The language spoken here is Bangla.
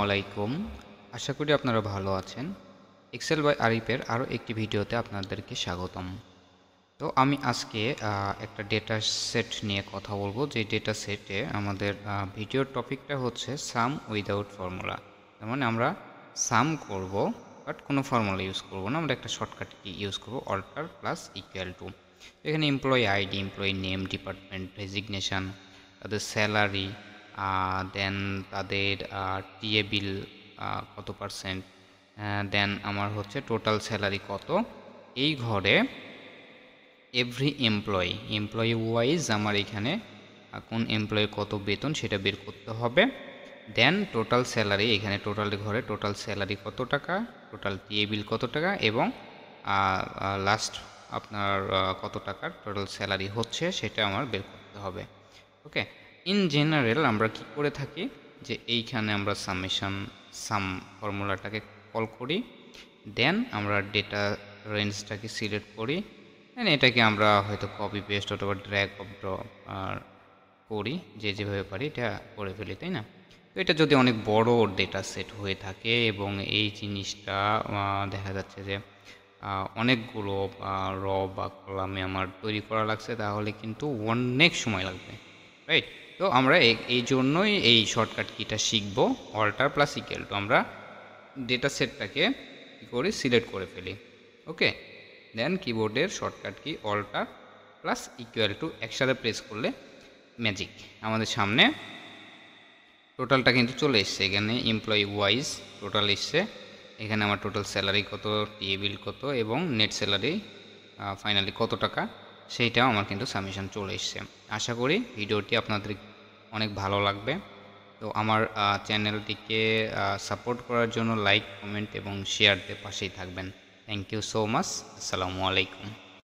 আলাইকুম। আশা করি আপনারা ভালো আছেন। এক্সেল বাই আরিফের আরও একটি ভিডিওতে আপনাদেরকে স্বাগতম। তো আমি আজকে একটা ডেটা সেট নিয়ে কথা বলবো, যে ডেটা সেটে আমাদের ভিডিওর টপিকটা হচ্ছে সাম উইদাউট ফর্মুলা। তার মানে আমরা সাম করব, বাট কোনো ফর্মুলা ইউজ করব না, আমরা একটা শর্টকাট কি ইউজ করব, অল্টার প্লাস ইকুয়াল টু। এখানে employee ID, employee name, department, resignation, তাদের স্যালারি, দেন তাদের টিএ বিল কত পার্সেন্ট, দেন আমার হচ্ছে টোটাল স্যালারি কত। এই ঘরে এভরি এমপ্লয়ি ওয়াইজ আমার এখানে কোন এমপ্লয়ি কত বেতন সেটা বের করতে হবে। দেন টোটাল স্যালারি, এখানে টোটাল ঘরে টোটাল স্যালারি কত টাকা, টোটাল টিএ বিল কত টাকা, এবং লাস্ট আপনার কত টাকার টোটাল স্যালারি হচ্ছে সেটা আমার বের করতে হবে। ওকে, ইন জেনারেল আমরা কি করে থাকি, যে এইখানে আমরা সাম ফর্মুলাটাকে কল করি, দেন আমরা ডেটা রেঞ্জটাকে সিলেক্ট করি, দেন এটাকে আমরা হয়তো কপি পেস্ট অথবা ড্র্যাগ অফ ড্রপ করি, যেভাবে পারি এটা করে ফেলি, তাই না? তো এটা যদি অনেক বড় ডেটা সেট হয়ে থাকে এবং এই জিনিসটা দেখা যাচ্ছে যে অনেকগুলো র বা কলামে আমার তৈরি করা লাগছে, তাহলে কিন্তু অনেক সময় লাগবে, রাইট? তো আমরা এই জন্যই এই শর্টকাট কিটা শিখব, অল্টার প্লাস ইকুয়াল টু। আমরা ডেটা সেটটাকে কী করি, সিলেক্ট করে ফেলি। ওকে, দেন কিবোর্ডের shortcut key alter plus equal to একসাথে প্রেস করলে ম্যাজিক আমাদের সামনে টোটালটা কিন্তু চলে এসছে। এখানে এমপ্লয়ি ওয়াইজ টোটাল এসছে, এখানে আমার টোটাল স্যালারি কত, টিএ বিল কত, এবং নেট স্যালারি ফাইনালি কত টাকা, সেইটাও আমার কিন্তু সাবমিশন চলে এসছে। আশা করি ভিডিওটি আপনাদের অনেক ভালো লাগবে। তো আমার চ্যানেলটিকে সাপোর্ট করার জন্য লাইক, কমেন্ট এবং শেয়ার দিয়ে পাশেই থাকবেন। Thank you so much. আসসালামু আলাইকুম।